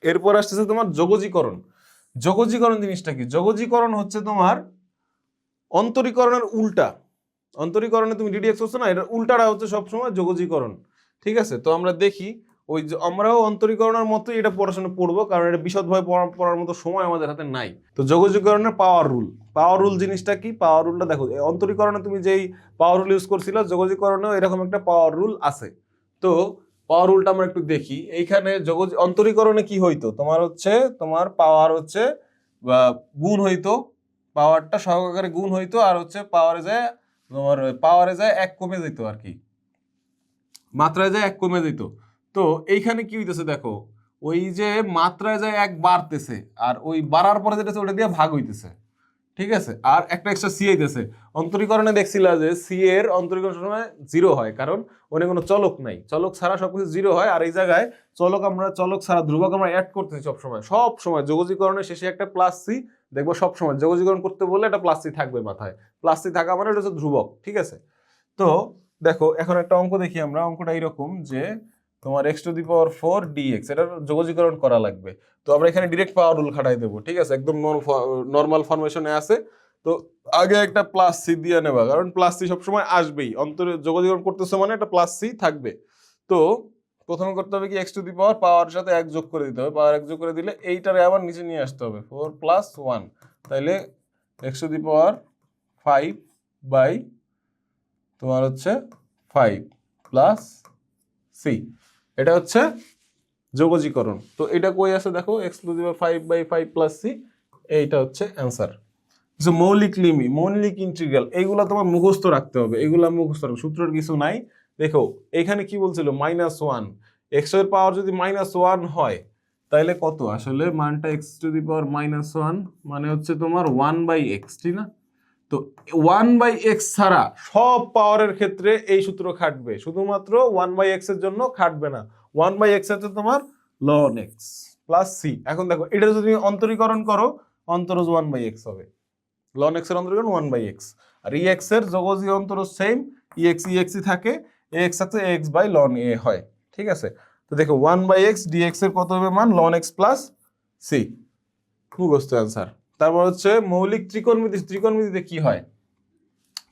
এরপর আসতেছে তোমার যোগজীকরণ। যোগজীকরণ জিনিসটা কি? যোগজীকরণ হচ্ছে তোমার অন্তরীকরণের উল্টা। অন্তরীকরণে তুমি ডিডিএক্স করছো না, এটা উল্টাটা হচ্ছে সবসময় যোগজীকরণ। ঠিক আছে, তো আমরা দেখি ওই যে আমরাও অন্তরীকরণের মতোই এটা পড়াশোনা পড়বো, কারণ এটা বিশদভাবে পড়ার মতো সময় আমাদের হাতে নাই। তো যোগজীকরণের পাওয়ার রুল। পাওয়ার রুল জিনিসটা কি? পাওয়ার রুলটা দেখো, অন্তরীকরণে তুমি যেই পাওয়ার রুল ইউজ করছিল, যোগজীকরণেও এরকম একটা পাওয়ার রুল আছে। তো পাওয়ার রুলটা আমরা একটু দেখি। এইখানে অন্তরীকরণে কি হইতো তোমার হচ্ছে, তোমার পাওয়ার হচ্ছে গুণ হইতো, পাওয়ারটা সহকারে গুণ হইতো, আর হচ্ছে পাওয়ারে যায় তোমার পাওয়ারে যায় এক কমে যেত আর কি, মাত্রায় যায় এক কমে যেত। তো এইখানে কি হইতেছে দেখো, ওই যে মাত্রায় যায় এক বাড়তেছে, আর ওই বাড়ার পরে যেটা ওটা দিয়ে ভাগ হইতেছে। ঠিক আছে, আর একটা এক্সট্রা সি আইতেছে। অন্তরীকরণে দেখছিলা যে সি এর অন্তরীকরণ সময় জিরো হয়, কারণ ওখানে কোনো চলক নাই, চলক ছাড়া সবকিছু জিরো হয়। আর এই জায়গায় চলক ছাড়া ধ্রুবক আমরা অ্যাড করতেছি সব সময় যোগজীকরণের শেষে একটা প্লাস সি দেখবো। সব সময় যোগজীকরণ করতে বললে একটা প্লাস সি থাকবে মাথায়। প্লাস সি থাকা মানে এটা হচ্ছে ধ্রুবক। ঠিক আছে, তো দেখো এখন একটা অঙ্ক দেখি আমরা। অঙ্কটা এইরকম যে তোমার x⁴ dx, এটার যোগজীকরণ করা লাগবে। তো আমরা এখানে ডিরেক্ট পাওয়ার রুল খাটাই দেবো। ঠিক আছে, একদম নর্মাল ফরমেশনে আছে। তো আগে একটা প্লাস সি দিয়ে নেবা, কারণ প্লাস সি সবসময় আসবেই, অন্তরে যোগজীকরণ করতেছে মানে একটা প্লাস সি থাকবে। তো প্রথমে করতে হবে কি, x⁴ পাওয়ার সাথে এক যোগ করে দিতে হবে। পাওয়ার এক যোগ করে দিলে এইটারে আবার নিচে নিয়ে আসতে হবে, 4 + 1, তাইলে x⁵ বাই তোমার হচ্ছে 5 প্লাস সি, এটা হচ্ছে যোগজীকরণ। তো এটা কই আছে দেখো, x⁵/5 প্লাস সি, এইটা হচ্ছে অ্যান্সার। কিছু মৌলিক লিমি, মৌলিক ইন্টিগ্রাল, এইগুলা তোমার মুখস্থ রাখতে হবে। এগুলা মুখস্থ রাখবে, সূত্রের কিছু নাই। দেখো এখানে কি বলছিল, -1, এক্স এর পাওয়ার যদি -1 হয় তাহলে কত আসলে মানটা, x⁻⁻1 মানে হচ্ছে তোমার 1/x, ঠিক না? তো 1/x ছাড়া সব পাওয়ারের ক্ষেত্রে এই সূত্র খাটবে, শুধুমাত্র 1/x এর জন্য খাটবে না। 1/x হচ্ছে তোমার ln x প্লাস সি। এখন দেখো এটা যদি তুমি অন্তরীকরণ করো, অন্তরজ 1/x হবে। ln x এর অন্তরীকরণ 1/x, আর ex এর যোগজী অন্তরজ সেম, ex থাকে, ax আছে ax/ln a হয়। ঠিক আছে, তো দেখো 1/x dx এর কত হবে মান, ln x প্লাস সি, মুখস্থ অ্যান্সার। তারপর হচ্ছে মৌলিক ত্রিকোণমিতি। ত্রিকোণমিতিতে কি হয়,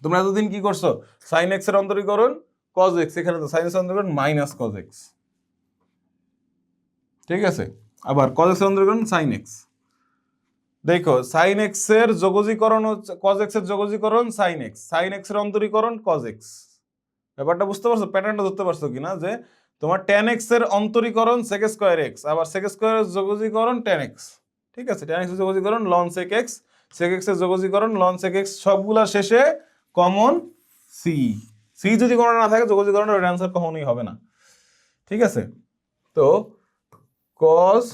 তোমরা এতদিন কি করছো, sin x এর অন্তরীকরণ cos x, এখানে তো sin x এর অন্তরীকরণ -cos x। ঠিক আছে, আবার cos x এর অন্তরীকরণ sin x। দেখো sin x এর যোগজীকরণ হচ্ছে cos x এর যোগজীকরণ sin x, sin x এর অন্তরীকরণ cos x। ব্যাপারটা বুঝতে পারছো, প্যাটার্নটা ধরতে পারছো কিনা, যে তোমার tan x এর অন্তরীকরণ sec²x, আবার sec² এর যোগজীকরণ tan x। ঠিক আছে, tan x এর যোগজীকরণ ln sec x, sec x এর যোগজীকরণ ln sec x, সবগুলা শেষে কমন সি। সি যদি কোনো না থাকে যোগজীকরণের অ্যান্সার কখনোই হবে না। ঠিক আছে, তো cos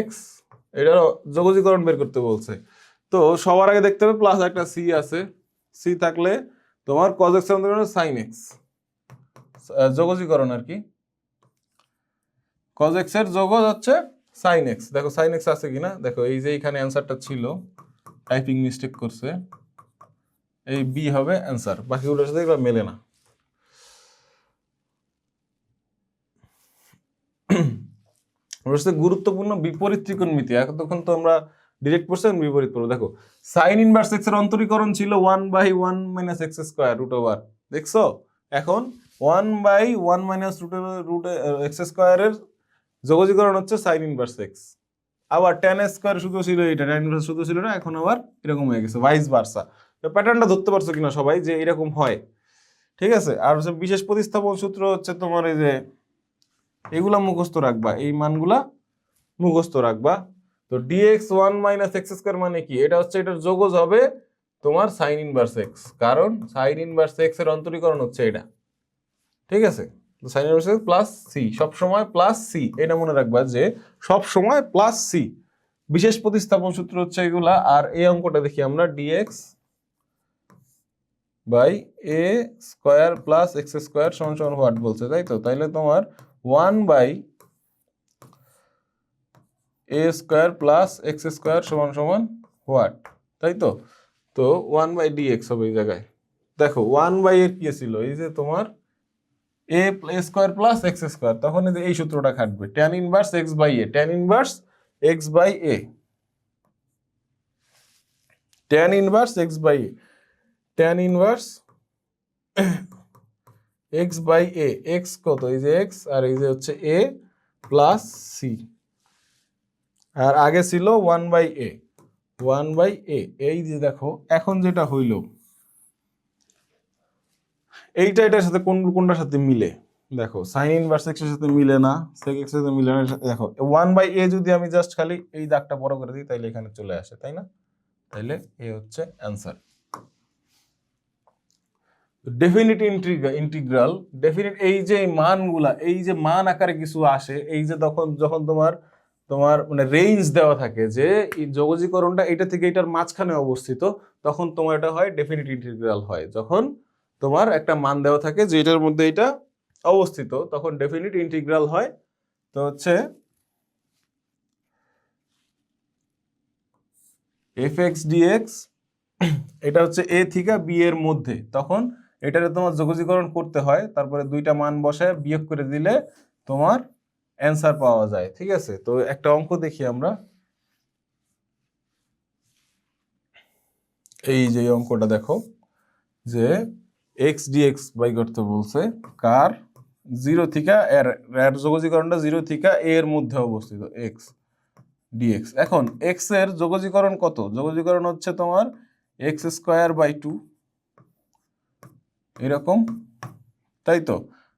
x এটার যোগজীকরণ বের করতে বলছে। তো সবার আগে দেখতে হবে প্লাস একটা সি আছে, সি থাকলে তোমার cos x এর অন্তরীকরণ sin x, যোগজীকরণ আর কি। cos x এর যোগ হচ্ছে sin x। দেখো sin x আছে কিনা, দেখো এই যে এখানে অ্যান্সারটা ছিল, টাইপিং মিস্টেক করছে, এই বি হবে অ্যান্সার, বাকিগুলোর সাথে এগুলো মেলে না। গুরুত্বপূর্ণ বিপরীত ত্রিকোণমিতি, এতক্ষণ তো আমরা ডিরেক্ট পড়ছি, বিপরীত পড়বো। দেখো sin ইনভার্স x এর অন্তরীকরণ ছিল 1/1 - x²√, দেখছো? এখন 1/1 - এর যোগজীকরণ হচ্ছে sin ইনভার্স x। আবার tan স্কয়ার সূত্র ছিল এটা, tan ইনভার্স সূত্র ছিল না, এখন আবার এরকম হয়ে গেছে, ভাইস ভার্সা। প্যাটার্নটা ধরতে পারছো কিনা সবাই, যে এরকম হয়। ঠিক আছে, আর বিশেষ প্রতিস্থাপন সূত্র হচ্ছে তোমার এই যে, এগুলা মুখস্থ রাখবা, এই মানগুলা মুখস্থ রাখবা। তো dx 1 - x² মানে কি, এটা হচ্ছে এটার যোগজ হবে তোমার sin ইনভার্স x, কারণ sin ইনভার্স x এর অন্তরীকরণ হচ্ছে এটা। ঠিক আছে, তো sin ইনভার্স x প্লাস সি, সব সময় প্লাস সি, এটা মনে রাখবা যে সব সময় প্লাস সি। বিশেষ প্রতিস্থাপন সূত্র হচ্ছে এগুলা। আর এই অঙ্কটা দেখি আমরা, dx by a square plus x² সমান হোয়াট বলছে, তাই তো? তাইলে তোমার 1/a² প্লাস x² সমান হোয়াট, তাই তো? তো 1/dx হবে এই জায়গায়। দেখো 1/a এর কি ছিল, এই যে তোমার a square plus x square, তখন এই সূত্রটা খাটবে, tan inverse x by a, tan inverse x by a, tan inverse x by a, tan inverse x by a, x কত, এই যে এক্স আর এই যে হচ্ছে এ প্লাস সি, আর আগে ছিল 1/a, 1/a, এই যে দেখো এখন যেটা হইল এইটা এটার সাথে কোনটার সাথে মিলে, দেখো সাইন ইনভার্স এক্স এর সাথে মিলে না, সেক এক্স এর সাথে মিলে না, দেখো 1/a যদি আমি জাস্ট খালি এই দাগটা বড় করে দিই তাইলে এখানে চলে আসে, তাই না? তাইলে এ হচ্ছে অ্যান্সার। ডেফিনিট ইন্টিগ্রাল, ডেফিনিট এই যে মানগুলা, এই যে মান আকারে কিছু আসে, এই যে যখন তোমার তোমার মানে রেঞ্জ দেওয়া থাকে যে এই যোগজীকরণটা এটা থেকে এটার মাঝখানে অবস্থিত, তখন তোমার এটা হয় ডেফিনিট ইন্টিগ্রাল হয়। যখন তোমার একটা মান দেওয়া থাকে যে এটার মধ্যে এটা অবস্থিত, তখন ডেফিনিট ইন্টিগ্রাল হয়। তো হচ্ছে fx dx, এটা হচ্ছে a থেকে b এর মধ্যে, তখন এটারে তোমার যোগজীকরণ করতে হয়, তারপরে দুইটা মান বসায় বিয়োগ করে দিলে তোমার অ্যান্সার পাওয়া যায়। ঠিক আছে, তো একটা অঙ্ক দেখি আমরা, এই যে অঙ্কটা দেখো যে এক্স ডিএক্স বাই করতে বলছে কার, জিরো থেকে এর যোগজীকরণটা জিরো থেকে এ এর মধ্যে অবস্থিত, এক্স ডিএক্স। এখন এক্স এর যোগজীকরণ কত, যোগজীকরণ হচ্ছে তোমার এক্স স্কোয়ার বাই 2 এরকম, তাই তো?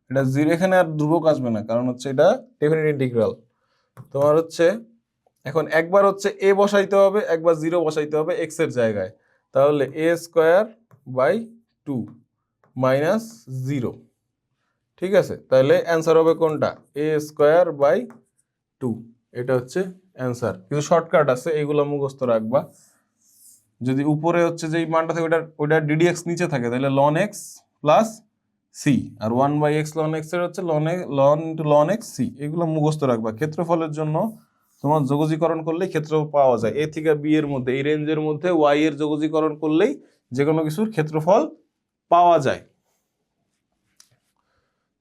এটা জিরো, এখানে আর ধ্রুবক আসবে না কারণ হচ্ছে এটা ডেফিনিট ইন্টিগ্রাল। তোমার হচ্ছে এখন একবার হচ্ছে এ বসাইতে হবে, একবার জিরো বসাইতে হবে এক্স এর জায়গায়, তাহলে এ স্কোয়ার বাই 2 মাইনাস 0, ঠিক আছে? তাহলে অ্যান্সার হবে কোনটা, এ স্কোয়ার বাই 2, এটা হচ্ছে অ্যান্সার। কিছু শর্টকাট আছে, এইগুলো মুখস্থ রাখবা। যদি উপরে হচ্ছে যে মানটা থাকে ওটা ডিডিএক্স নিচে থাকে, তাহলে লন এক্স প্লাস সি, আর 1/x লন এক্স এর হচ্ছে ln into ln x C, এগুলো মুখস্থ রাখবা। ক্ষেত্রফলের জন্য তোমার যোগজীকরণ করলেই ক্ষেত্রফল পাওয়া যায়, এ থেকে বি এর মধ্যে এই রেঞ্জের মধ্যে ওয়াই এর যোগজীকরণ করলেই যে কোনো কিছুর ক্ষেত্রফল পাওয়া যায়।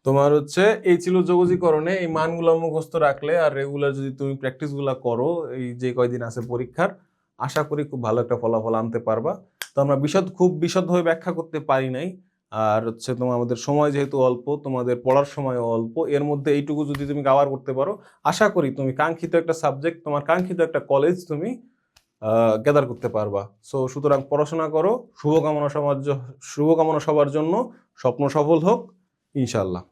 তোমার হচ্ছে এই ছিল যোগজীকরণে, এই মানগুলো মুখস্থ রাখলে আর রেগুলার যদি তুমি প্র্যাকটিসগুলো করো এই যে কয়দিন আছে পরীক্ষার, আশা করি খুব ভালো একটা ফলাফল আনতে পারবা। তো আমরা খুব বিশদভাবে ব্যাখ্যা করতে পারি নাই, আর হচ্ছে তোমার আমাদের সময় যেহেতু অল্প, তোমাদের পড়ার সময় অল্প, এর মধ্যে এইটুকু যদি তুমি কভার করতে পারো, আশা করি তুমি কাঙ্ক্ষিত একটা সাবজেক্ট, তোমার কাঙ্ক্ষিত একটা কলেজ তুমি গ্যাদার করতে পারবা। সো সুতরাং পড়াশোনা করো, শুভকামনা সবার জন্য, স্বপ্ন সফল হোক ইনশাল্লাহ।